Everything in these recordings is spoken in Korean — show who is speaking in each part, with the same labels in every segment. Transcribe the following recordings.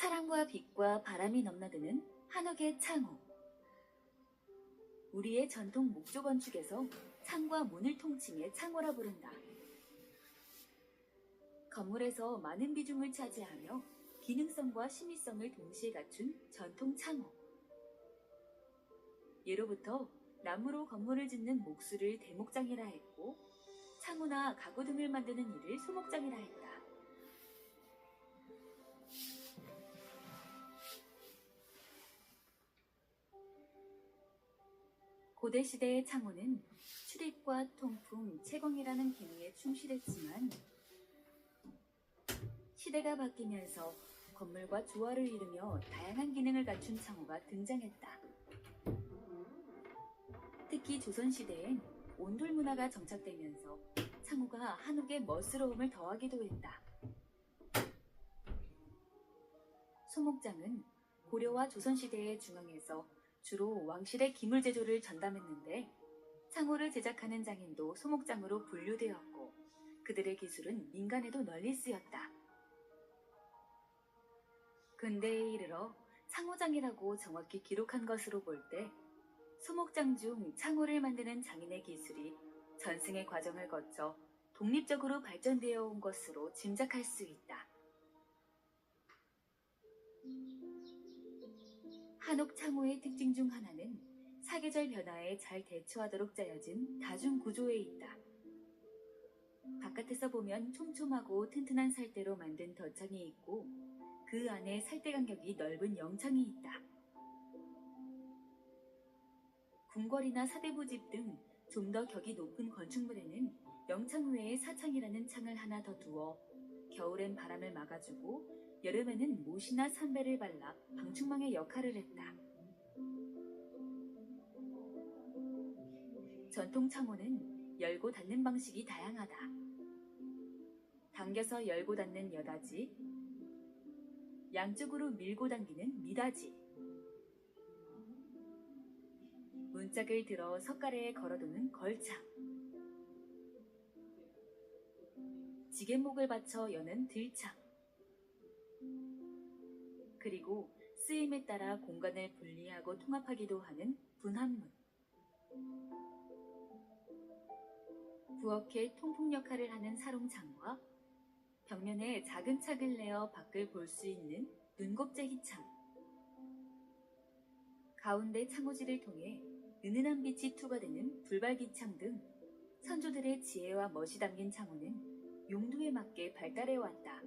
Speaker 1: 사랑과 빛과 바람이 넘나드는 한옥의 창호. 우리의 전통 목조 건축에서 창과 문을 통칭해 창호라 부른다. 건물에서 많은 비중을 차지하며 기능성과 심미성을 동시에 갖춘 전통 창호. 예로부터 나무로 건물을 짓는 목수를 대목장이라 했고, 창호나 가구 등을 만드는 일을 소목장이라 했다. 고대시대의 창호는 출입과 통풍, 채광이라는 기능에 충실했지만 시대가 바뀌면서 건물과 조화를 이루며 다양한 기능을 갖춘 창호가 등장했다. 특히 조선시대엔 온돌 문화가 정착되면서 창호가 한옥의 멋스러움을 더하기도 했다. 소목장은 고려와 조선시대의 중앙에서 주로 왕실의 기물 제조를 전담했는데, 창호를 제작하는 장인도 소목장으로 분류되었고 그들의 기술은 민간에도 널리 쓰였다. 근대에 이르러 창호장이라고 정확히 기록한 것으로 볼 때 소목장 중 창호를 만드는 장인의 기술이 전승의 과정을 거쳐 독립적으로 발전되어 온 것으로 짐작할 수 있다. 한옥 창호의 특징 중 하나는 사계절 변화에 잘 대처하도록 짜여진 다중 구조에 있다. 바깥에서 보면 촘촘하고 튼튼한 살대로 만든 덧창이 있고, 그 안에 살대 간격이 넓은 영창이 있다. 궁궐이나 사대부집 등 좀 더 격이 높은 건축물에는 영창 외에 사창이라는 창을 하나 더 두어 겨울엔 바람을 막아주고 여름에는 못이나 삼배를 발라 방충망의 역할을 했다. 전통 창호는 열고 닫는 방식이 다양하다. 당겨서 열고 닫는 여닫이, 양쪽으로 밀고 당기는 미닫이, 문짝을 들어 석가래에 걸어두는 걸창, 지게목을 받쳐 여는 들창, 그리고 쓰임에 따라 공간을 분리하고 통합하기도 하는 분합문, 부엌의 통풍 역할을 하는 사롱창과 벽면에 작은 창을 내어 밖을 볼 수 있는 눈곱재기창, 가운데 창호지를 통해 은은한 빛이 투과되는 불발기창 등 선조들의 지혜와 멋이 담긴 창호는 용도에 맞게 발달해왔다.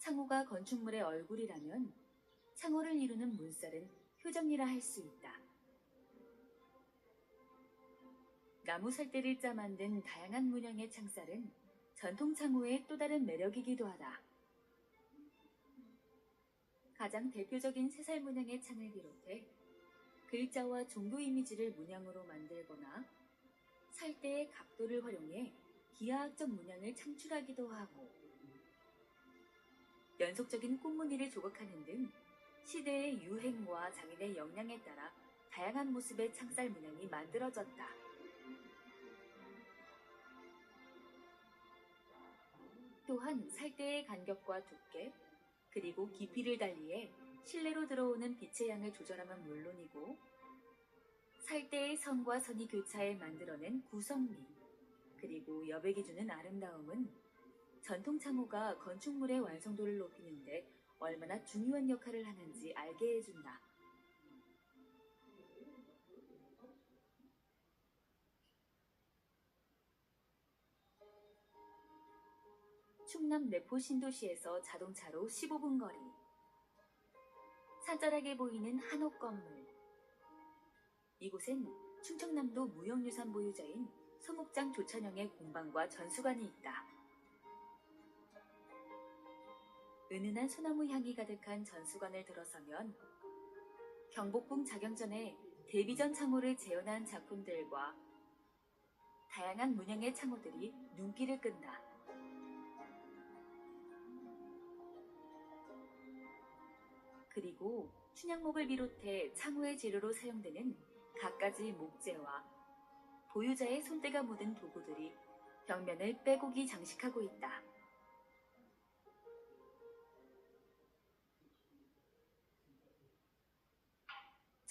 Speaker 1: 창호가 건축물의 얼굴이라면 창호를 이루는 문살은 효정이라 할 수 있다. 나무 살대를 짜 만든 다양한 문양의 창살은 전통 창호의 또 다른 매력이기도 하다. 가장 대표적인 새살 문양의 창을 비롯해 글자와 종교 이미지를 문양으로 만들거나 살대의 각도를 활용해 기하학적 문양을 창출하기도 하고, 연속적인 꽃무늬를 조각하는 등 시대의 유행과 장인의 역량에 따라 다양한 모습의 창살 문양이 만들어졌다. 또한 살대의 간격과 두께, 그리고 깊이를 달리해 실내로 들어오는 빛의 양을 조절하면 물론이고, 살대의 선과 선이 교차해 만들어낸 구성미, 그리고 여백이 주는 아름다움은 전통 창호가 건축물의 완성도를 높이는데 얼마나 중요한 역할을 하는지 알게 해준다. 충남 내포 신도시에서 자동차로 15분 거리, 산자락에 보이는 한옥 건물. 이곳엔 충청남도 무형유산 보유자인 소목장 조찬영의 공방과 전수관이 있다. 은은한 소나무 향이 가득한 전수관을 들어서면 경복궁 자경전에 대비전 창호를 재현한 작품들과 다양한 문양의 창호들이 눈길을 끈다. 그리고 춘향목을 비롯해 창호의 재료로 사용되는 갖가지 목재와 보유자의 손때가 묻은 도구들이 벽면을 빼곡히 장식하고 있다.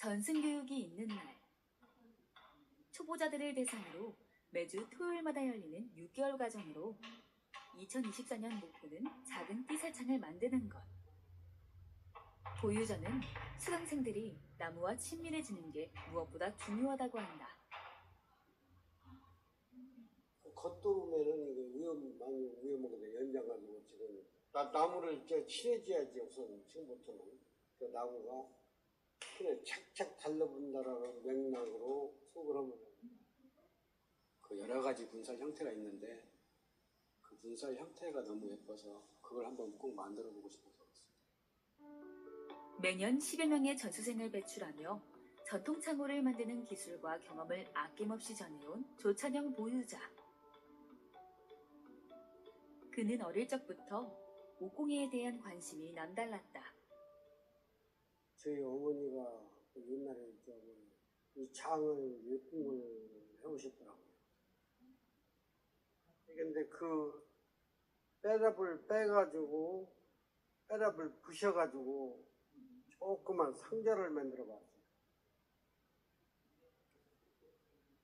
Speaker 1: 전승교육이 있는 날. 초보자들을 대상으로 매주 토요일마다 열리는 6개월 과정으로 2024년 목표는 작은 띠살창을 만드는 것. 보유자는 수강생들이 나무와 친밀해지는 게 무엇보다 중요하다고 한다.
Speaker 2: 겉도로면은 이거 많이 위험하게 연장가지고 지금 나무를 이제 친해져야지 우선 지금부터는 그 나무가 그냥 착착 달라붙는다라는 맥락으로 수업을 하면 그 여러 가지 분살 형태가 있는데 그 분살 형태가 너무 예뻐서 그걸 한번 꼭 만들어 보고 싶어서 그렇습니다.
Speaker 1: 매년 10여 명의 전수생을 배출하며 전통 창호를 만드는 기술과 경험을 아낌없이 전해온 조찬영 보유자. 그는 어릴 적부터 목공예에 대한 관심이 남달랐다.
Speaker 2: 저희 어머니가 옛날에 이 창을 예쁜 걸 해오셨더라고요. 근데 그 빼랍을 빼가지고 빼랍을 부셔가지고 조그만 상자를 만들어 봤어요.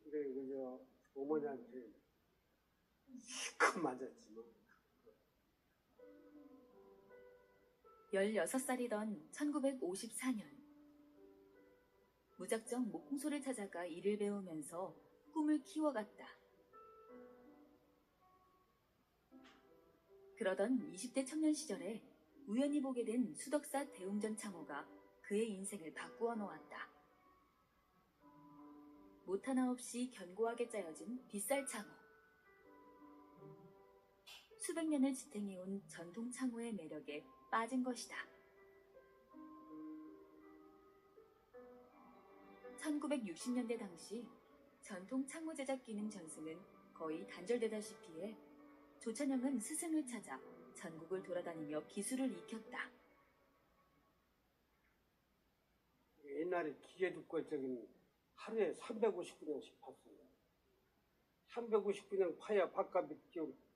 Speaker 2: 근데 그저 어머니한테 실컷 맞았지만
Speaker 1: 16살이던 1954년 무작정 목공소를 찾아가 일을 배우면서 꿈을 키워갔다. 그러던 20대 청년 시절에 우연히 보게 된 수덕사 대웅전 창호가 그의 인생을 바꾸어 놓았다. 못 하나 없이 견고하게 짜여진 빗살 창호. 수백 년을 지탱해온 전통 창호의 매력에 빠진 것이다. 1960년대 당시 전통 창호 제작 기능 전승은 거의 단절되다시피 해 조찬영은 스승을 찾아 전국을 돌아다니며 기술을 익혔다.
Speaker 2: 옛날에 기계두꺼 저긴 하루에 359냥씩 팠어요. 359냥 파야 밥값이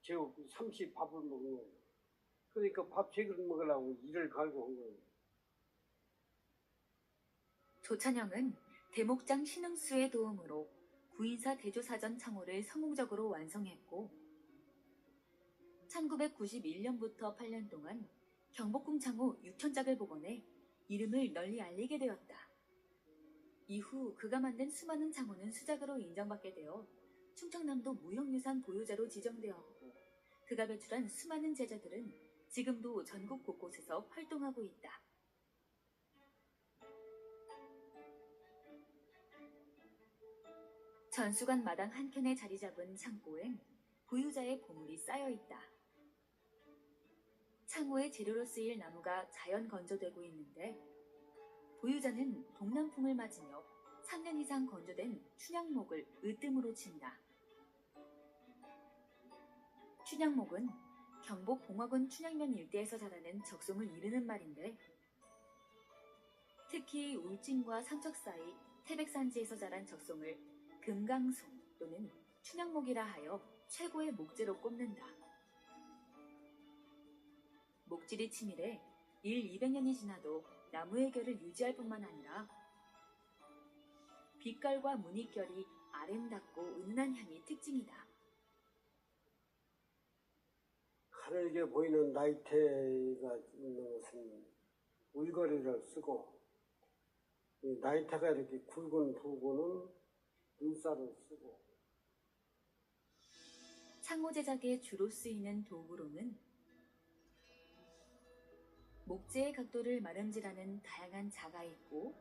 Speaker 2: 재우고 30 밥을 먹는 거예요. 그러니까 밥 3그릇 먹으려고 일을 갈고 한 거예요.
Speaker 1: 조찬영은 대목장 신흥수의 도움으로 구인사 대조사전 창호를 성공적으로 완성했고 1991년부터 8년 동안 경복궁 창호 6,000짝을 복원해 이름을 널리 알리게 되었다. 이후 그가 만든 수많은 창호는 수작으로 인정받게 되어 충청남도 무형유산 보유자로 지정되었고 그가 배출한 수많은 제자들은 지금도 전국 곳곳에서 활동하고 있다. 전수관 마당 한켠에 자리 잡은 창고엔 보유자의 보물이 쌓여있다. 창호의 재료로 쓰일 나무가 자연 건조되고 있는데 보유자는 동남풍을 맞으며 3년 이상 건조된 춘향목을 으뜸으로 친다. 춘향목은 경북 봉화군 춘향면 일대에서 자라는 적송을 이르는 말인데 특히 울진과 삼척 사이 태백산지에서 자란 적송을 금강송 또는 춘향목이라 하여 최고의 목재로 꼽는다. 목질이 치밀해 200년이 지나도 나무의 결을 유지할 뿐만 아니라 빛깔과 무늬결이 아름답고 은은한 향이 특징이다.
Speaker 2: 하늘게 보이는 나이테가 있는 것은 울거리를 쓰고 이 나이테가 이렇게 굵은 부분은 눈살을 쓰고
Speaker 1: 창호 제작에 주로 쓰이는 도구로는 목재의 각도를 마름질하는 다양한 자가 있고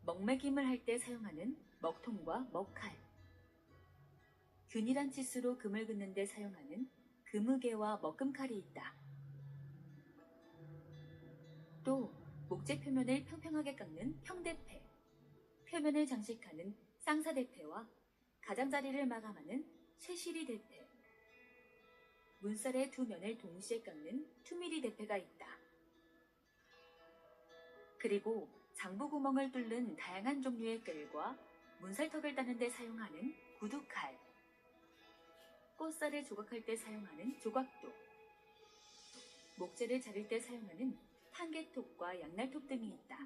Speaker 1: 먹매김을 할 때 사용하는 먹통과 먹칼, 균일한 치수로 금을 긋는 데 사용하는 금으개와 먹금칼이 있다. 또 목재 표면을 평평하게 깎는 평대패, 표면을 장식하는 쌍사대패와 가장자리를 마감하는 쇠시리 대패, 문살의 두 면을 동시에 깎는 투미리 대패가 있다. 그리고 장부 구멍을 뚫는 다양한 종류의 끌과 문살턱을 따는 데 사용하는 구두칼, 꽃살을 조각할 때 사용하는 조각도, 목재를 자를 때 사용하는 탄개톱과 양날톱 등이 있다.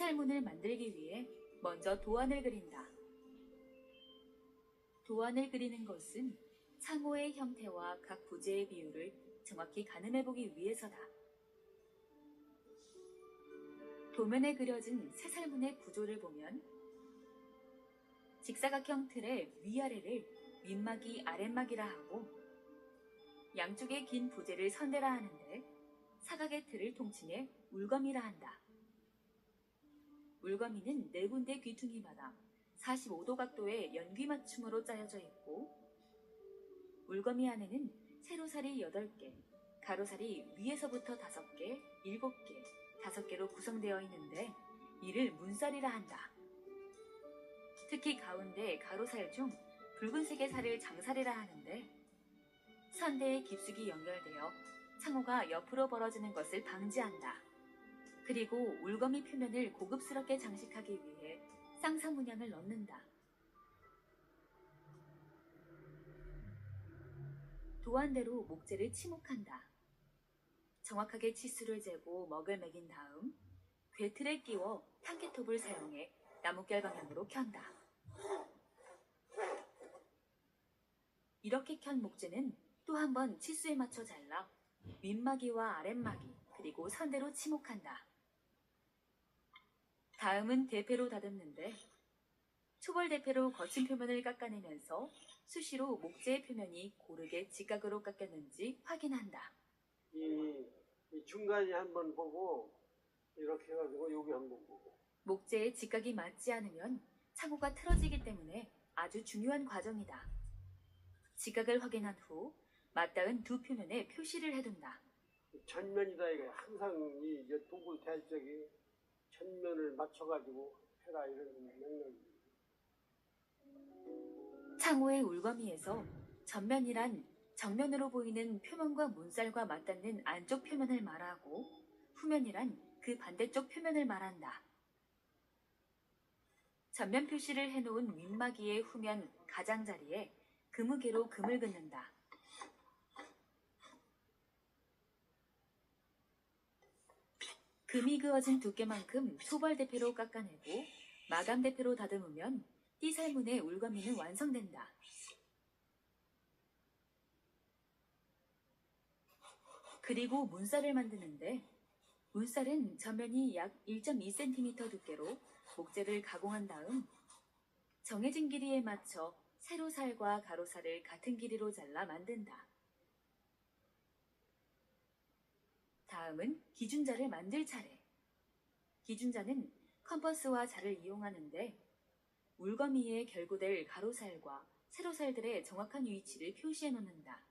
Speaker 1: 새살문을 만들기 위해 먼저 도안을 그린다. 도안을 그리는 것은 창호의 형태와 각 부재의 비율을 정확히 가늠해보기 위해서다. 도면에 그려진 새살문의 구조를 보면 직사각형 틀의 위아래를 윗막이 아랫막이라 하고 양쪽의 긴 부재를 선대라 하는데 사각의 틀을 통칭해 울거미라 한다. 울거미는 네 군데 귀퉁이마다 45도 각도의 연귀맞춤으로 짜여져 있고 울거미 안에는 세로살이 8개, 가로살이 위에서부터 5개, 7개, 5개로 구성되어 있는데 이를 문살이라 한다. 특히 가운데 가로살 중 붉은색의 살을 장살이라 하는데 선대의 깊숙이 연결되어 창호가 옆으로 벌어지는 것을 방지한다. 그리고 울거미 표면을 고급스럽게 장식하기 위해 쌍사 문양을 넣는다. 도안대로 목재를 치목한다. 정확하게 치수를 재고 먹을 매긴 다음 괴틀에 끼워 탄개톱을 사용해 나뭇결 방향으로 켠다. 이렇게 켠 목재는 또 한 번 치수에 맞춰 잘라 윗마기와 아랫마기 그리고 선대로 치목한다. 다음은 대패로 다듬는데 초벌 대패로 거친 표면을 깎아내면서 수시로 목재의 표면이 고르게 직각으로 깎였는지 확인한다.
Speaker 2: 이 중간에 한번 보고 이렇게 해가지고 여기 한번 보고.
Speaker 1: 목재의 직각이 맞지 않으면 창호가 틀어지기 때문에 아주 중요한 과정이다. 직각을 확인한 후 맞닿은 두 표면에 표시를 해둔다.
Speaker 2: 전면이다 이거 항상 이 도구 댈 적이 전면을 맞춰가지고 해라 이런 명령이.
Speaker 1: 창호의 울거미에서 전면이란 정면으로 보이는 표면과 문살과 맞닿는 안쪽 표면을 말하고 후면이란 그 반대쪽 표면을 말한다. 전면 표시를 해놓은 윗마기의 후면 가장자리에 금우개로 금을 긋는다. 금이 그어진 두께만큼 소벌대패로 깎아내고 마감대패로 다듬으면 띠살문의 울거미는 완성된다. 그리고 문살을 만드는데 문살은 전면이 약 1.2cm 두께로 목재를 가공한 다음 정해진 길이에 맞춰 세로살과 가로살을 같은 길이로 잘라 만든다. 다음은 기준자를 만들 차례. 기준자는 컴퍼스와 자를 이용하는데 울거미에 결고될 가로살과 세로살들의 정확한 위치를 표시해 놓는다.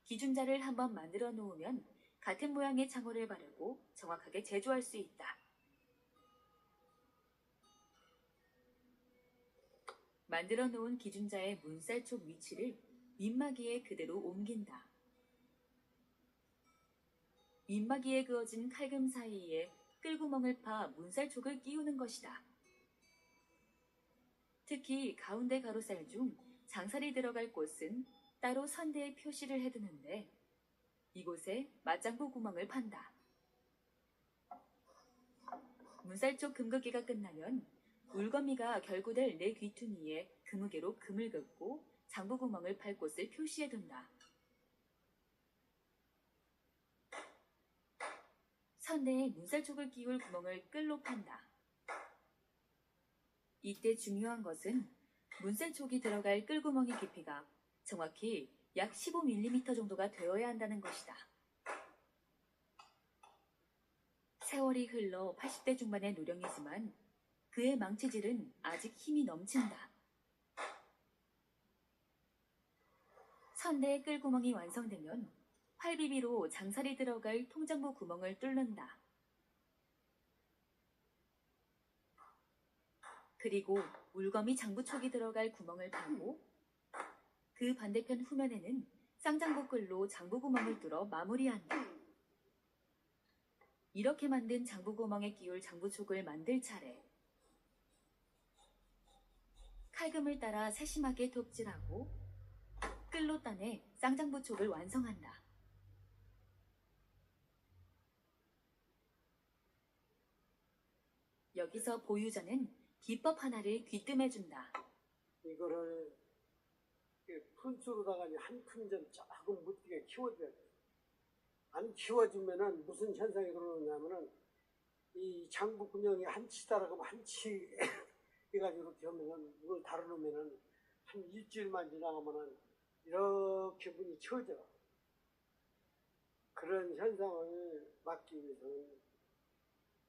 Speaker 1: 기준자를 한번 만들어 놓으면 같은 모양의 창호를 바르고 정확하게 제조할 수 있다. 만들어 놓은 기준자의 문살 쪽 위치를 윗마기에 그대로 옮긴다. 윗마기에 그어진 칼금 사이에 끌구멍을 파 문살 촉을 끼우는 것이다. 특히 가운데 가로살 중 장살이 들어갈 곳은 따로 선대에 표시를 해두는데 이곳에 맞장구 구멍을 판다. 문살 쪽 금긋기가 끝나면 울거미가 결고될 네 귀퉁이에 금우개로 금을 긋고 장부 구멍을 팔 곳을 표시해둔다. 선대에 문살 쪽을 끼울 구멍을 끌로 판다. 이때 중요한 것은 문살 쪽이 들어갈 끌구멍의 깊이가 정확히 약 15mm 정도가 되어야 한다는 것이다. 세월이 흘러 80대 중반의 노령이지만 그의 망치질은 아직 힘이 넘친다. 선대의 끌구멍이 완성되면 활비비로 장살이 들어갈 통장부 구멍을 뚫는다. 그리고 울거미 장부촉이 들어갈 구멍을 파고 그 반대편 후면에는 쌍장부 끌로 장부 구멍을 뚫어 마무리한다. 이렇게 만든 장부 구멍에 끼울 장부촉을 만들 차례. 칼금을 따라 세심하게 톱질하고 끌로 따내 쌍장부촉을 완성한다. 여기서 보유자는 비법 하나를 귀뜸해준다.
Speaker 2: 이거를 푼수로다가 한 푼 좀 조금 묻게 키워줘야 돼. 안 키워주면은 무슨 현상이 들어오냐면은 이 장부근형이 한치 따라가면 한치 해가지고 이렇게 하면은 이걸 다루면은 한 일주일만 지나가면은 이렇게 문이 쳐져. 그런 현상을 막기 위해서는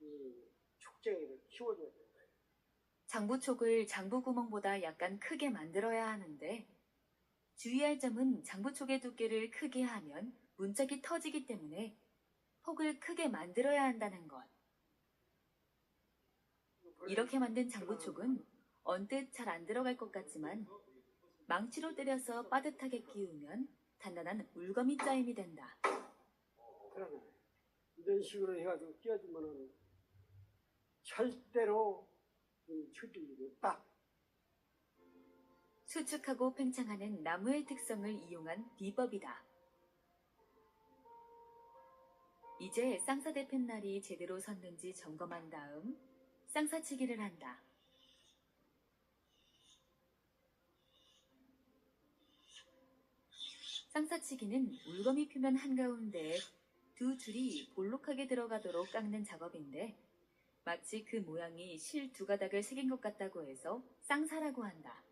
Speaker 2: 이 촉쟁이를 키워줘야 된다.
Speaker 1: 장부촉을 장부구멍보다 약간 크게 만들어야 하는데 주의할 점은 장부촉의 두께를 크게 하면 문짝이 터지기 때문에 폭을 크게 만들어야 한다는 것. 이렇게 만든 장부촉은 언뜻 잘 안 들어갈 것 같지만 망치로 때려서 빠듯하게 끼우면 단단한 울거미 짜임이 된다.
Speaker 2: 그러네. 이런 식으로 해가지고 끼워주면은 절대로 쳐질 일이 없다.
Speaker 1: 수축하고 팽창하는 나무의 특성을 이용한 비법이다. 이제 쌍사대 팻날이 제대로 섰는지 점검한 다음 쌍사치기를 한다. 쌍사치기는 울거미 표면 한가운데에 두 줄이 볼록하게 들어가도록 깎는 작업인데 마치 그 모양이 실 두 가닥을 새긴 것 같다고 해서 쌍사라고 한다.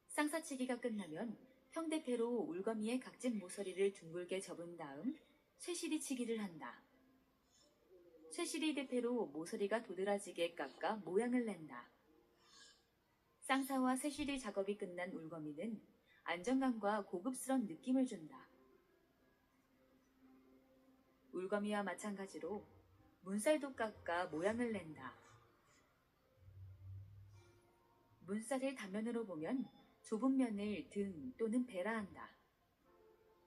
Speaker 1: 쌍사치기가 끝나면 평대패로 울거미의 각진 모서리를 둥글게 접은 다음 쇠시리 치기를 한다. 쇠시리 대패로 모서리가 도드라지게 깎아 모양을 낸다. 쌍사와 쇠시리 작업이 끝난 울거미는 안정감과 고급스런 느낌을 준다. 울거미와 마찬가지로 문살도 깎아 모양을 낸다. 문살을 단면으로 보면 좁은 면을 등 또는 배라 한다.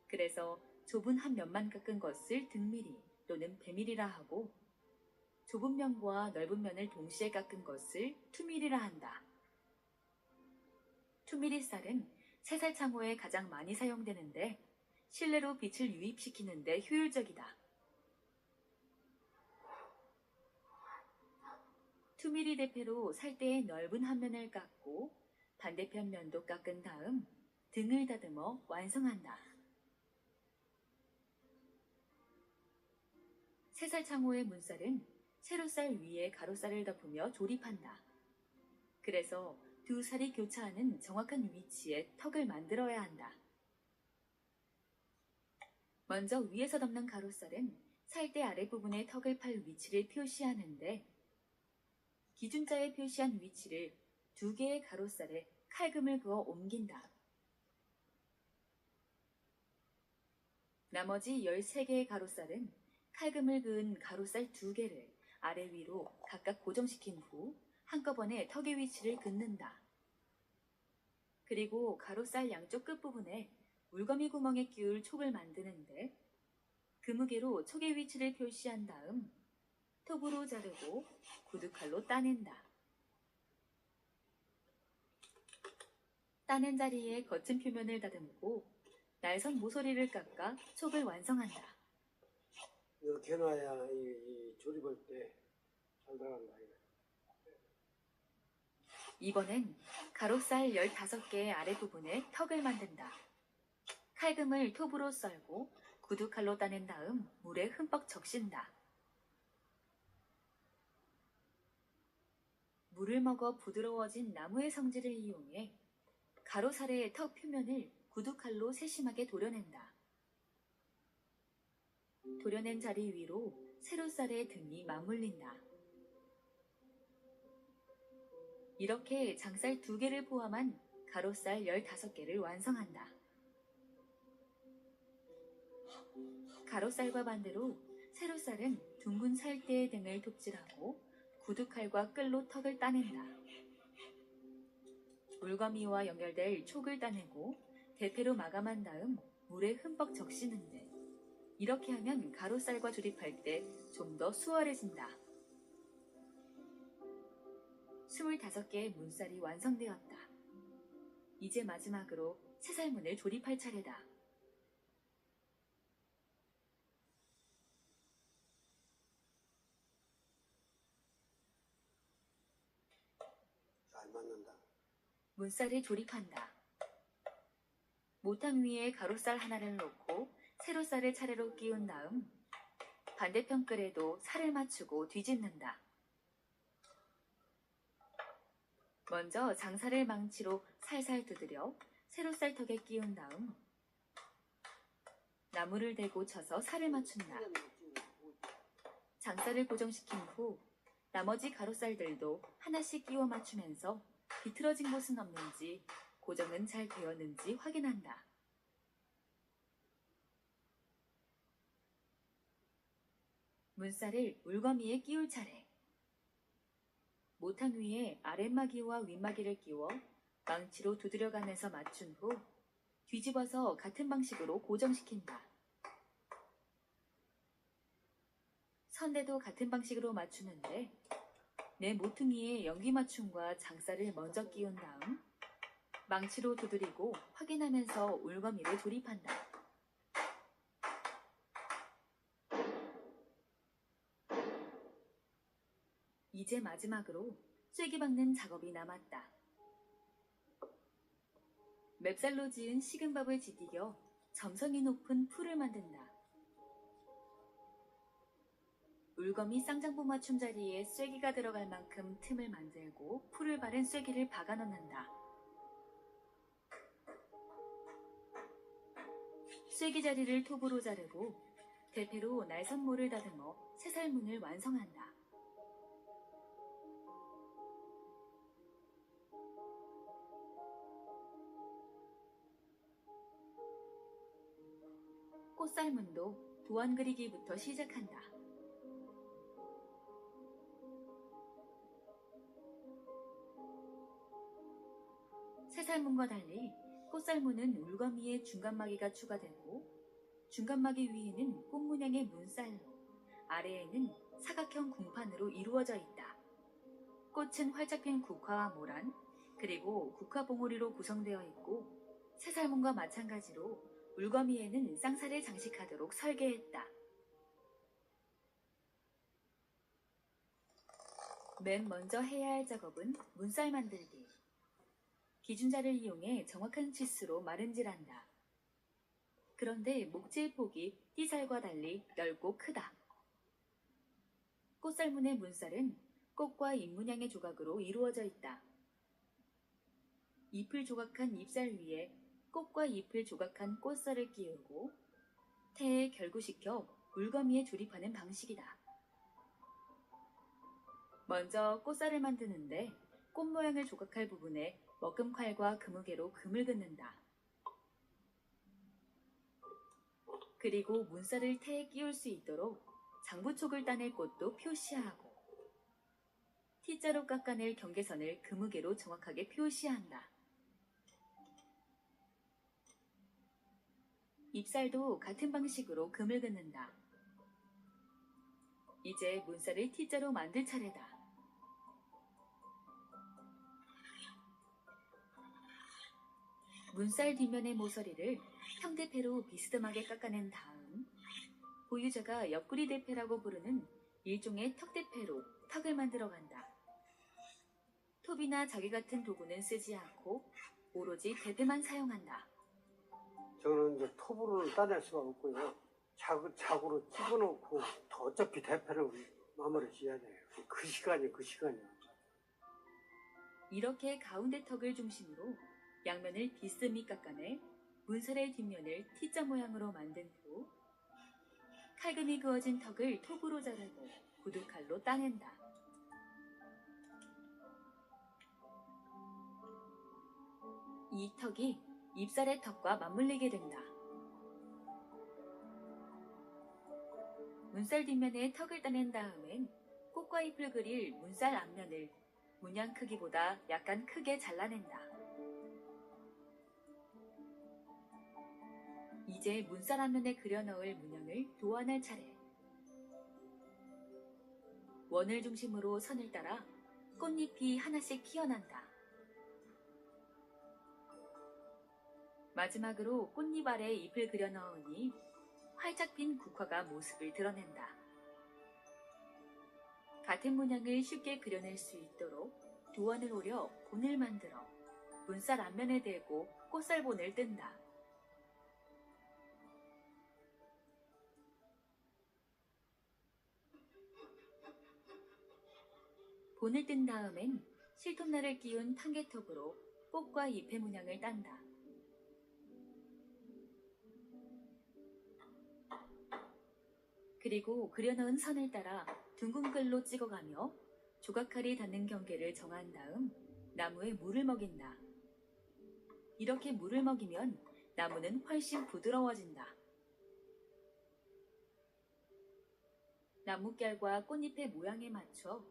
Speaker 1: 그래서 좁은 한 면만 깎은 것을 등밀이 또는 배밀이라 하고 좁은 면과 넓은 면을 동시에 깎은 것을 투밀이라 한다. 투밀이 쌀은 새살 창호에 가장 많이 사용되는데 실내로 빛을 유입시키는 데 효율적이다. 투밀이 대패로 살대의 넓은 한 면을 깎고 반대편 면도 깎은 다음 등을 다듬어 완성한다. 새살 창호의 문살은 세로살 위에 가로살을 덮으며 조립한다. 그래서 두 살이 교차하는 정확한 위치에 턱을 만들어야 한다. 먼저 위에서 덮는 가로살은 살대 아랫부분에 턱을 팔 위치를 표시하는데 기준자에 표시한 위치를 두 개의 가로살에 칼금을 그어 옮긴다. 나머지 13개의 가로살은 칼금을 그은 가로살 2개를 아래 위로 각각 고정시킨 후 한꺼번에 턱의 위치를 긋는다. 그리고 가로살 양쪽 끝부분에 울거미 구멍에 끼울 촉을 만드는데 그 무게로 촉의 위치를 표시한 다음 톱으로 자르고 구두칼로 따낸다. 따낸 자리에 거친 표면을 다듬고 날선 모서리를 깎아 촉을 완성한다.
Speaker 2: 이렇게 해놔야 이 조립할 때 잘 들어간다.
Speaker 1: 이번엔 가로살 15개의 아랫부분에 턱을 만든다. 칼금을 톱으로 썰고 구두칼로 따낸 다음 물에 흠뻑 적신다. 물을 먹어 부드러워진 나무의 성질을 이용해 가로살의 턱 표면을 구두칼로 세심하게 도려낸다. 도려낸 자리 위로 세로살의 등이 맞물린다. 이렇게 장살 2개를 포함한 가로살 15개를 완성한다. 가로살과 반대로 세로살은 둥근 살대의 등을 톱질하고 구두칼과 끌로 턱을 따낸다. 물거미와 연결될 촉을 따내고 대패로 마감한 다음 물에 흠뻑 적시는데 이렇게 하면 가로살과 조립할 때 좀 더 수월해진다. 25개의 문살이 완성되었다. 이제 마지막으로 새살문을 조립할 차례다.
Speaker 2: 맞는다.
Speaker 1: 문살을 조립한다. 모탕 위에 가로살 하나를 놓고 세로살을 차례로 끼운 다음 반대편 끌에도 살을 맞추고 뒤집는다. 먼저 장살을 망치로 살살 두드려 세로살 턱에 끼운 다음 나무를 대고 쳐서 살을 맞춘다. 장살을 고정시킨 후 나머지 가로살들도 하나씩 끼워 맞추면서 비틀어진 곳은 없는지 고정은 잘 되었는지 확인한다. 문살을 물거미에 끼울 차례. 모탕 위에 아랫마기와 윗마기를 끼워 망치로 두드려가면서 맞춘 후 뒤집어서 같은 방식으로 고정시킨다. 선대도 같은 방식으로 맞추는데 내 모퉁이에 연기 맞춤과 장살을 먼저 끼운 다음 망치로 두드리고 확인하면서 울거미를 조립한다. 이제 마지막으로 쐐기 박는 작업이 남았다. 맵쌀로 지은 식은밥을 지디겨 점성이 높은 풀을 만든다. 울거미 쌍장부 맞춤 자리에 쐐기가 들어갈 만큼 틈을 만들고 풀을 바른 쐐기를 박아 넣는다. 쐐기 자리를 톱으로 자르고 대패로 날선모를 다듬어 새살문을 완성한다. 꽃살문도 도안 그리기부터 시작한다. 새살문과 달리 꽃살문은 울거미에 중간마기가 추가되고 중간마기 위에는 꽃 문양의 문살로 아래에는 사각형 궁판으로 이루어져 있다. 꽃은 활짝 핀 국화와 모란 그리고 국화 봉오리로 구성되어 있고 새살문과 마찬가지로 울거미에는 쌍살을 장식하도록 설계했다. 맨 먼저 해야 할 작업은 문살 만들기. 기준자를 이용해 정확한 치수로 마른질한다. 그런데 목재의 폭이 띠살과 달리 넓고 크다. 꽃살문의 문살은 꽃과 잎 문양의 조각으로 이루어져 있다. 잎을 조각한 잎살 위에 꽃과 잎을 조각한 꽃살을 끼우고 태에 결구시켜 울거미에 조립하는 방식이다. 먼저 꽃살을 만드는데 꽃 모양을 조각할 부분에 먹금칼과 그무개로 금을 긋는다. 그리고 문살을 태에 끼울 수 있도록 장부촉을 따낼 곳도 표시하고 T자로 깎아낼 경계선을 그무개로 정확하게 표시한다. 잎살도 같은 방식으로 금을 긋는다. 이제 문살을 T자로 만들 차례다. 문살 뒷면의 모서리를 형대패로 비스듬하게 깎아낸 다음 보유자가 옆구리 대패라고 부르는 일종의 턱대패로 턱을 만들어 간다. 톱이나 자기 같은 도구는 쓰지 않고 오로지 대패만 사용한다.
Speaker 2: 저는 이제 톱으로는 따낼 수가 없고요. 자구로 집어넣고 어차피 대패를 마무리 지어야 돼요. 그 시간이요.
Speaker 1: 이렇게 가운데 턱을 중심으로 양면을 비스듬히 깎아내 문살의 뒷면을 T자 모양으로 만든 후 칼금이 그어진 턱을 톱으로 자르고 구두칼로 따낸다. 이 턱이 잎살의 턱과 맞물리게 된다. 문살 뒷면에 턱을 따낸 다음엔 꽃과 잎을 그릴 문살 앞면을 문양 크기보다 약간 크게 잘라낸다. 이제 문살 앞면에 그려 넣을 문양을 도안할 차례. 원을 중심으로 선을 따라 꽃잎이 하나씩 튀어난다. 마지막으로 꽃잎 아래에 잎을 그려 넣으니 활짝 핀 국화가 모습을 드러낸다. 같은 문양을 쉽게 그려낼 수 있도록 도안을 오려 본을 만들어 문살 앞면에 대고 꽃살본을 뜬다. 본을 뜬 다음엔 실톱날을 끼운 탕개톱으로 꽃과 잎의 문양을 딴다. 그리고 그려넣은 선을 따라 둥근 끌로 찍어가며 조각칼이 닿는 경계를 정한 다음 나무에 물을 먹인다. 이렇게 물을 먹이면 나무는 훨씬 부드러워진다. 나뭇결과 꽃잎의 모양에 맞춰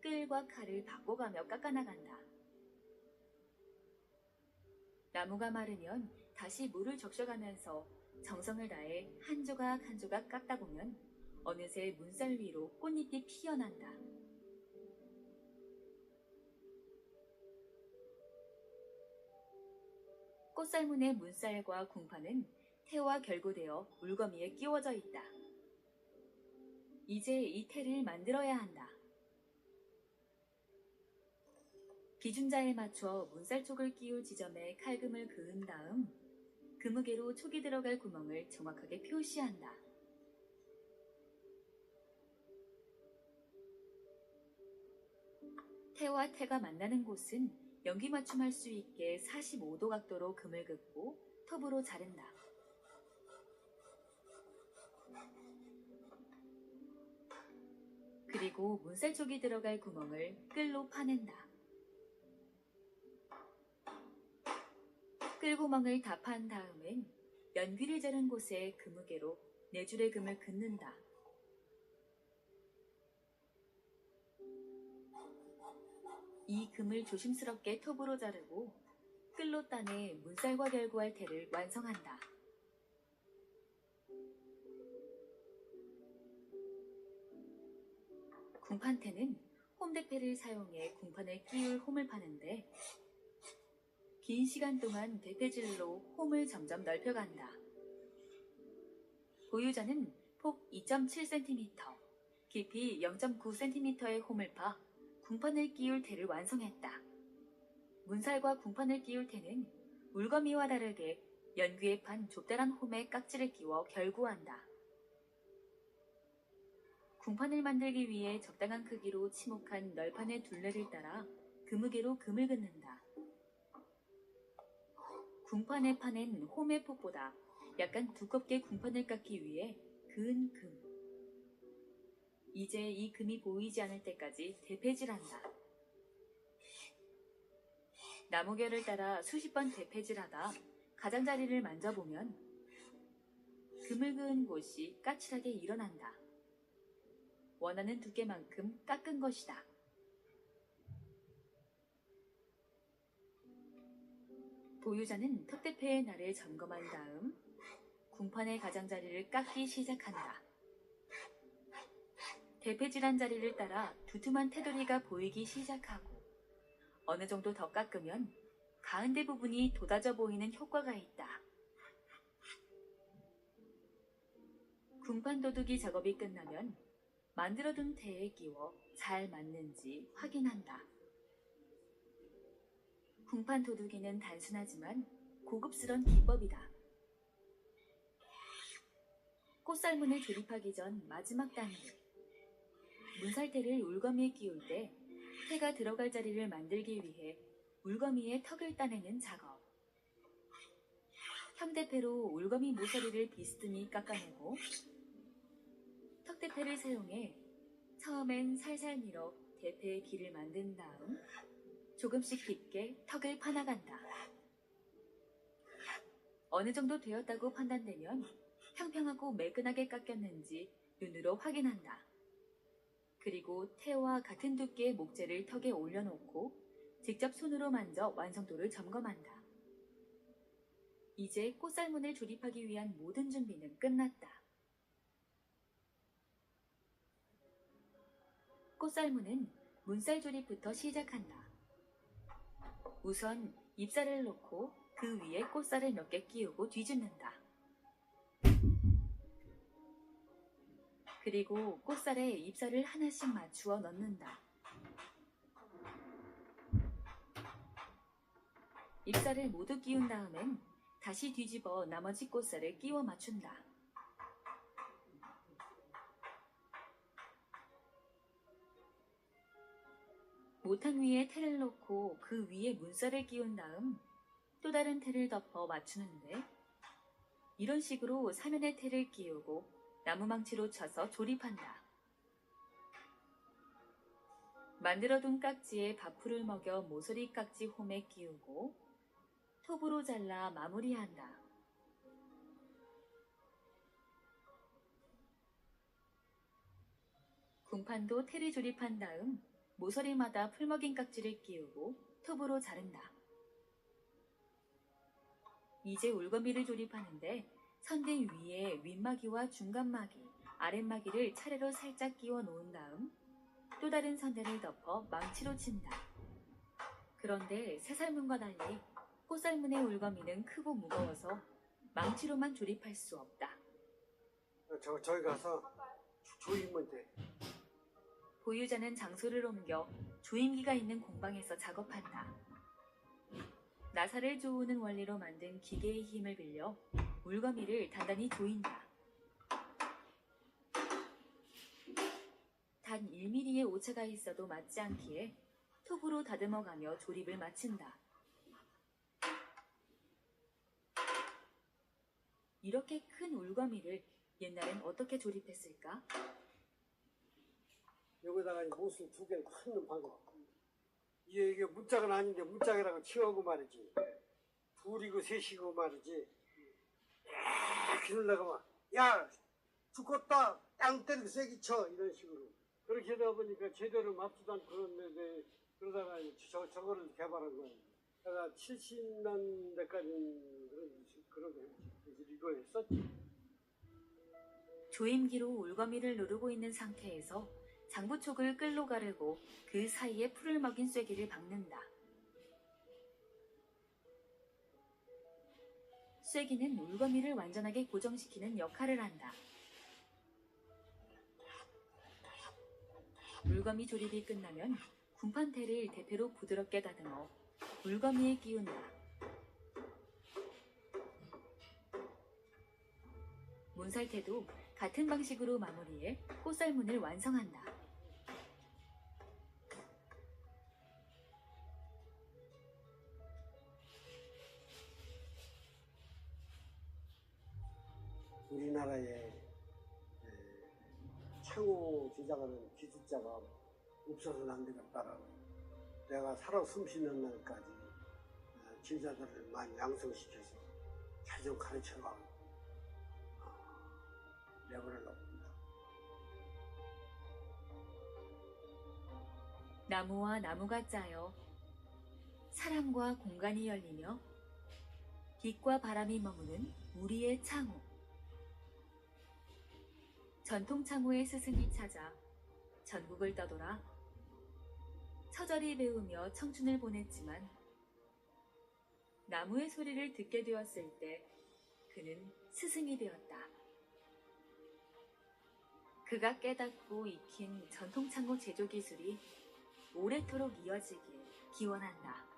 Speaker 1: 끌과 칼을 바꿔가며 깎아나간다. 나무가 마르면 다시 물을 적셔가면서 정성을 다해 한 조각 한 조각 깎다 보면 어느새 문살 위로 꽃잎이 피어난다. 꽃살문의 문살과 궁판은 태와 결고되어 물거미에 끼워져 있다. 이제 이 태를 만들어야 한다. 기준자에 맞춰 문살촉을 끼울 지점에 칼금을 그은 다음 그무개로 촉이 들어갈 구멍을 정확하게 표시한다. 태와 태가 만나는 곳은 연기 맞춤할 수 있게 45도 각도로 금을 긋고 톱으로 자른다. 그리고 문살촉이 들어갈 구멍을 끌로 파낸다. 끌구멍을 다 판 다음엔 연귀를 자른 곳에 그무개로 4줄의 금을 긋는다. 이 금을 조심스럽게 톱으로 자르고 끌로 따내 문살과 결구할 태를 완성한다. 궁판태는 홈대패를 사용해 궁판을 끼울 홈을 파는데 긴 시간 동안 대패질로 홈을 점점 넓혀간다. 보유자는 폭 2.7cm, 깊이 0.9cm의 홈을 파 궁판을 끼울 태를 완성했다. 문살과 궁판을 끼울 태는 물거미와 다르게 연귀에 판 좁다란 홈에 깍지를 끼워 결구한다. 궁판을 만들기 위해 적당한 크기로 치목한 널판의 둘레를 따라 그무개로 금을 긋는다. 궁판에 파낸 홈의 폭보다 약간 두껍게 궁판을 깎기 위해 그은 금. 이제 이 금이 보이지 않을 때까지 대패질한다. 나무결을 따라 수십 번 대패질하다 가장자리를 만져보면 금을 그은 곳이 까칠하게 일어난다. 원하는 두께만큼 깎은 것이다. 보유자는 턱대패의 날을 점검한 다음 궁판의 가장자리를 깎기 시작한다. 대패질한 자리를 따라 두툼한 테두리가 보이기 시작하고 어느 정도 더 깎으면 가운데 부분이 돋아져 보이는 효과가 있다. 궁판 도둑이 작업이 끝나면 만들어둔 태에 끼워 잘 맞는지 확인한다. 궁판 도둑이는 단순하지만 고급스런 기법이다. 꽃살문을 조립하기 전 마지막 단계. 문살태를 울거미에 끼울 때 태가 들어갈 자리를 만들기 위해 울거미에 턱을 따내는 작업. 형대패로 울거미 모서리를 비스듬히 깎아내고 턱대패를 사용해 처음엔 살살 밀어 대패의 길을 만든 다음 조금씩 깊게 턱을 파나간다. 어느 정도 되었다고 판단되면 평평하고 매끈하게 깎였는지 눈으로 확인한다. 그리고 태와 같은 두께의 목재를 턱에 올려놓고 직접 손으로 만져 완성도를 점검한다. 이제 꽃살문을 조립하기 위한 모든 준비는 끝났다. 꽃살문은 문살 조립부터 시작한다. 우선 잎살을 놓고 그 위에 꽃살을 몇 개 끼우고 뒤집는다. 그리고 꽃살에 잎살을 하나씩 맞추어 넣는다. 잎살을 모두 끼운 다음엔 다시 뒤집어 나머지 꽃살을 끼워 맞춘다. 모탕 위에 테를 놓고 그 위에 문살을 끼운 다음 또 다른 테를 덮어 맞추는데, 이런 식으로 사면에 테를 끼우고 나무망치로 쳐서 조립한다. 만들어둔 깍지에 밥풀을 먹여 모서리 깍지 홈에 끼우고 톱으로 잘라 마무리한다. 궁판도 테를 조립한 다음 모서리마다 풀먹인 깍지를 끼우고 톱으로 자른다. 이제 울거미를 조립하는데 선대 위에 윗마기와 중간마기, 아랫마기를 차례로 살짝 끼워 놓은 다음 또 다른 선대를 덮어 망치로 친다. 그런데 새살문과 달리 꽃살문의 울거미는 크고 무거워서 망치로만 조립할 수 없다.
Speaker 2: 저기 가서 조이면 돼.
Speaker 1: 보유자는 장소를 옮겨 조임기가 있는 공방에서 작업한다. 나사를 조우는 원리로 만든 기계의 힘을 빌려 울거미를 단단히 조인다. 단 1mm의 오차가 있어도 맞지 않기에 톱으로 다듬어가며 조립을 마친다. 이렇게 큰 울거미를 옛날엔 어떻게 조립했을까?
Speaker 2: 여기다가 못을 두 개를 큰 방법. 이게 문짝은 아닌데 문짝이라고 치우고 말이지. 둘이고 셋이고 말이지. 이렇게 놀다가 야 죽었다 땅 때리고 세게 쳐 이런 식으로. 그렇게 하다 보니까 제대로 맞지도 않고 그런데 그러다가 저거를 개발한 거예요. 내가 70년대까지 그런 이거 했었지.
Speaker 1: 조임기로 울거미를 누르고 있는 상태에서 장부촉을 끌로 가르고 그 사이에 풀을 먹인 쐐기를 박는다. 쐐기는 울거미를 완전하게 고정시키는 역할을 한다. 울거미 조립이 끝나면 궁판테를 대패로 부드럽게 다듬어 울거미에 끼운다. 문살테도 같은 방식으로 마무리해 꽃살문을 완성한다.
Speaker 2: 우리나라에 창호 제작하는 기술자가 없어서는 안 되겠다라고 내가 살아 숨쉬는 날까지 제자들을 많이 양성시켜서 잘 좀 가르쳐가 내보내려고 합니다.
Speaker 1: 나무와 나무가 짜여 사람과 공간이 열리며 빛과 바람이 머무는 우리의 창호. 전통 창호의 스승이 찾아 전국을 떠돌아 처절히 배우며 청춘을 보냈지만 나무의 소리를 듣게 되었을 때 그는 스승이 되었다. 그가 깨닫고 익힌 전통 창호 제조 기술이 오래도록 이어지길 기원한다.